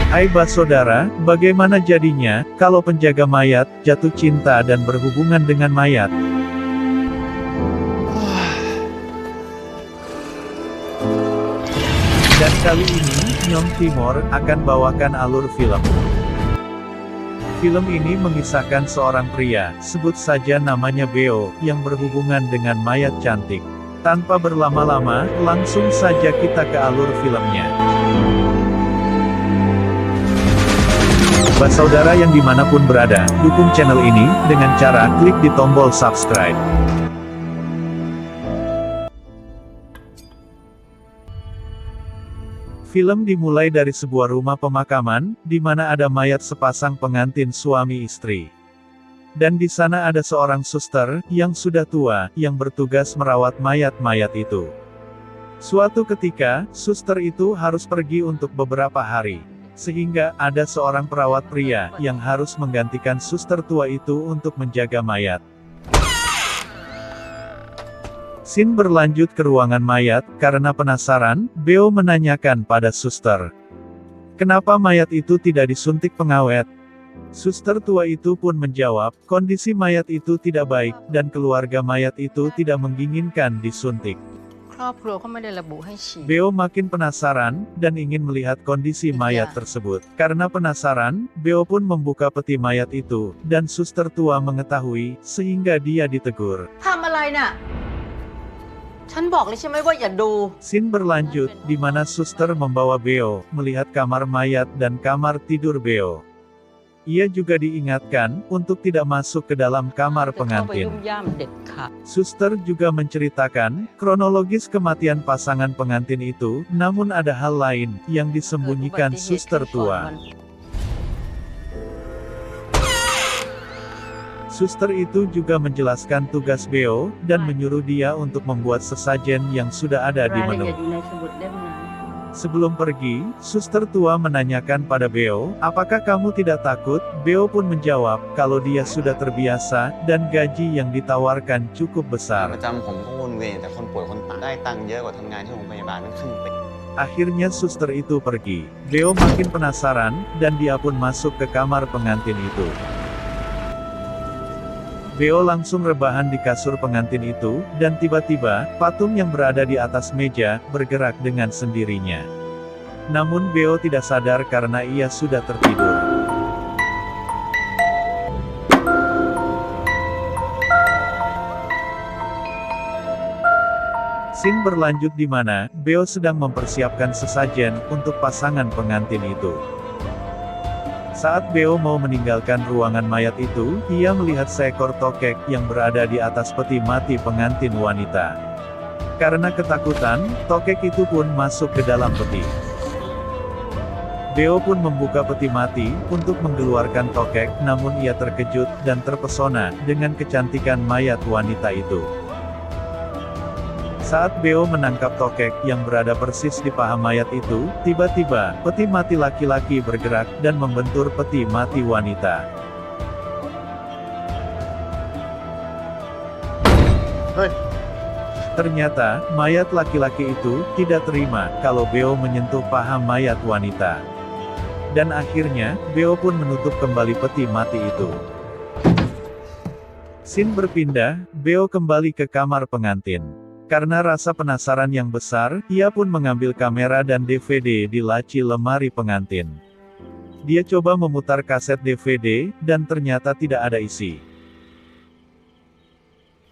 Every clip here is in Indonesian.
Hai saudara, bagaimana jadinya, kalau penjaga mayat, jatuh cinta dan berhubungan dengan mayat? Dan kali ini, Nyong Timor akan bawakan alur film. Film ini mengisahkan seorang pria, sebut saja namanya Beo, yang berhubungan dengan mayat cantik. Tanpa berlama-lama, langsung saja kita ke alur filmnya. Buat saudara yang dimanapun berada, dukung channel ini, dengan cara klik di tombol subscribe. Film dimulai dari sebuah rumah pemakaman, di mana ada mayat sepasang pengantin suami istri. Dan di sana ada seorang suster, yang sudah tua, yang bertugas merawat mayat-mayat itu. Suatu ketika, suster itu harus pergi untuk beberapa hari. Sehingga, ada seorang perawat pria, yang harus menggantikan suster tua itu untuk menjaga mayat. Scene berlanjut ke ruangan mayat, karena penasaran, Beo menanyakan pada suster. Kenapa mayat itu tidak disuntik pengawet? Suster tua itu pun menjawab, kondisi mayat itu tidak baik, dan keluarga mayat itu tidak menginginkan disuntik. Beo makin penasaran, dan ingin melihat kondisi mayat tersebut. Karena penasaran, Beo pun membuka peti mayat itu, dan suster tua mengetahui, sehingga dia ditegur. Scene berlanjut, di mana suster membawa Beo, melihat kamar mayat dan kamar tidur Beo. Ia juga diingatkan, untuk tidak masuk ke dalam kamar pengantin. Suster juga menceritakan, kronologis kematian pasangan pengantin itu, namun ada hal lain, yang disembunyikan suster tua. Suster itu juga menjelaskan tugas Beo, dan menyuruh dia untuk membuat sesajen yang sudah ada di menu. Sebelum pergi, suster tua menanyakan pada Beo, apakah kamu tidak takut? Beo pun menjawab, kalau dia sudah terbiasa, dan gaji yang ditawarkan cukup besar. Akhirnya suster itu pergi. Beo makin penasaran, dan dia pun masuk ke kamar pengantin itu. Beo langsung rebahan di kasur pengantin itu, dan tiba-tiba, patung yang berada di atas meja, bergerak dengan sendirinya. Namun Beo tidak sadar karena ia sudah tertidur. Scene berlanjut di mana, Beo sedang mempersiapkan sesajen, untuk pasangan pengantin itu. Saat Beo mau meninggalkan ruangan mayat itu, ia melihat seekor tokek yang berada di atas peti mati pengantin wanita. Karena ketakutan, tokek itu pun masuk ke dalam peti. Beo pun membuka peti mati, untuk mengeluarkan tokek, namun ia terkejut, dan terpesona, dengan kecantikan mayat wanita itu. Saat Beo menangkap tokek yang berada persis di paha mayat itu, tiba-tiba, peti mati laki-laki bergerak, dan membentur peti mati wanita. Ternyata, mayat laki-laki itu, tidak terima, kalau Beo menyentuh paha mayat wanita. Dan akhirnya, Beo pun menutup kembali peti mati itu. Scene berpindah, Beo kembali ke kamar pengantin. Karena rasa penasaran yang besar, ia pun mengambil kamera dan DVD di laci lemari pengantin. Dia coba memutar kaset DVD, dan ternyata tidak ada isi.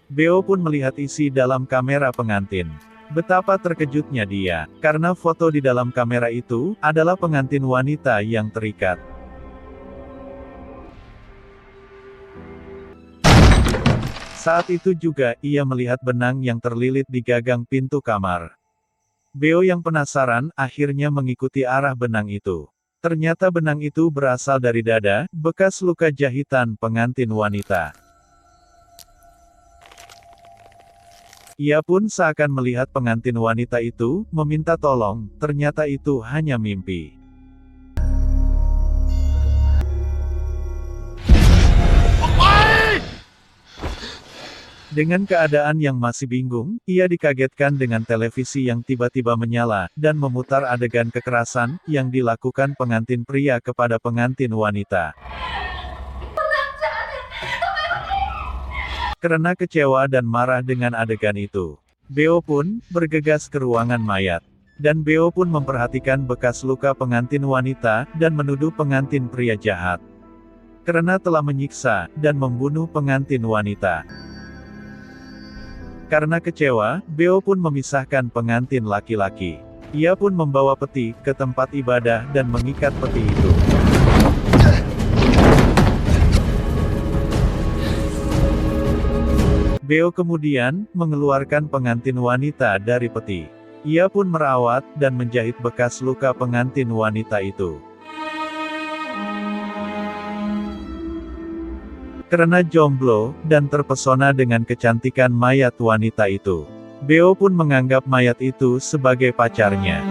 Beo pun melihat isi dalam kamera pengantin. Betapa terkejutnya dia, karena foto di dalam kamera itu, adalah pengantin wanita yang terikat. Saat itu juga, ia melihat benang yang terlilit di gagang pintu kamar. Beo yang penasaran, akhirnya mengikuti arah benang itu. Ternyata benang itu berasal dari dada, bekas luka jahitan pengantin wanita. Ia pun seakan melihat pengantin wanita itu, meminta tolong, ternyata itu hanya mimpi. Dengan keadaan yang masih bingung, ia dikagetkan dengan televisi yang tiba-tiba menyala, dan memutar adegan kekerasan, yang dilakukan pengantin pria kepada pengantin wanita. Karena kecewa dan marah dengan adegan itu, Beo pun bergegas ke ruangan mayat. Dan Beo pun memperhatikan bekas luka pengantin wanita, dan menuduh pengantin pria jahat. Karena telah menyiksa, dan membunuh pengantin wanita. Karena kecewa, Beo pun memisahkan pengantin laki-laki. Ia pun membawa peti ke tempat ibadah dan mengikat peti itu. Beo kemudian mengeluarkan pengantin wanita dari peti. Ia pun merawat dan menjahit bekas luka pengantin wanita itu. Karena jomblo, dan terpesona dengan kecantikan mayat wanita itu, Beo pun menganggap mayat itu sebagai pacarnya.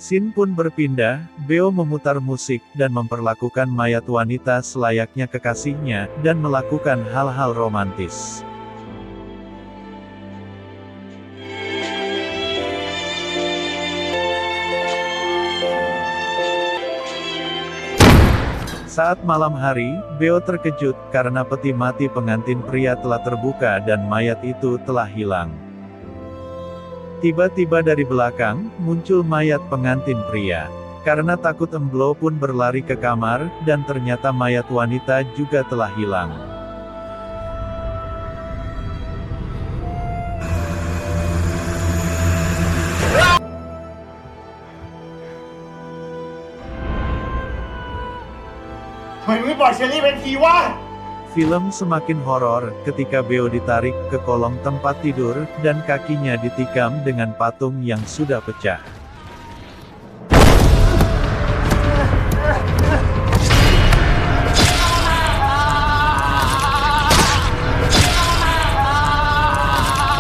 Scene pun berpindah, Beo memutar musik, dan memperlakukan mayat wanita selayaknya kekasihnya, dan melakukan hal-hal romantis. Saat malam hari, Beo terkejut, karena peti mati pengantin pria telah terbuka dan mayat itu telah hilang. Tiba-tiba dari belakang, muncul mayat pengantin pria. Karena takut Emblo pun berlari ke kamar, dan ternyata mayat wanita juga telah hilang. Film semakin horor, ketika Beo ditarik ke kolong tempat tidur, dan kakinya ditikam dengan patung yang sudah pecah.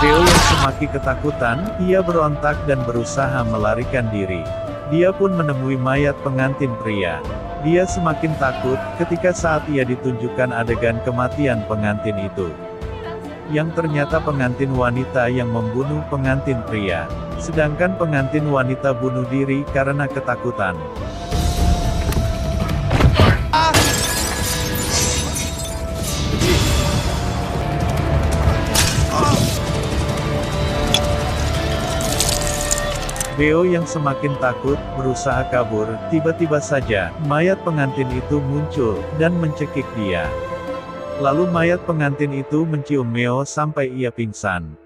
Beo yang semakin ketakutan, ia berontak dan berusaha melarikan diri. Dia pun menemui mayat pengantin pria. Dia semakin takut, ketika saat ia ditunjukkan adegan kematian pengantin itu. Yang ternyata pengantin wanita yang membunuh pengantin pria. Sedangkan pengantin wanita bunuh diri karena ketakutan. Beo yang semakin takut, berusaha kabur, tiba-tiba saja, mayat pengantin itu muncul, dan mencekik dia. Lalu mayat pengantin itu mencium Beo sampai ia pingsan.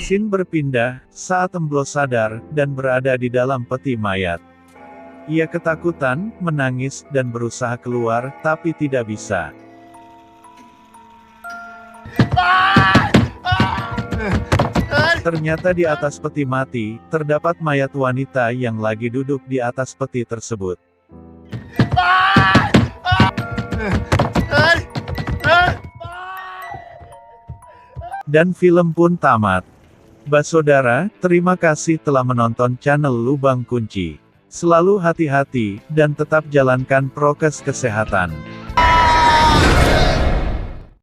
Scene berpindah, saat Emblo sadar, dan berada di dalam peti mayat. Ia ketakutan, menangis, dan berusaha keluar, tapi tidak bisa. Ternyata di atas peti mati, terdapat mayat wanita yang lagi duduk di atas peti tersebut. Dan film pun tamat. Basodara, terima kasih telah menonton channel Lubang Kunci. Selalu hati-hati, dan tetap jalankan prokes kesehatan.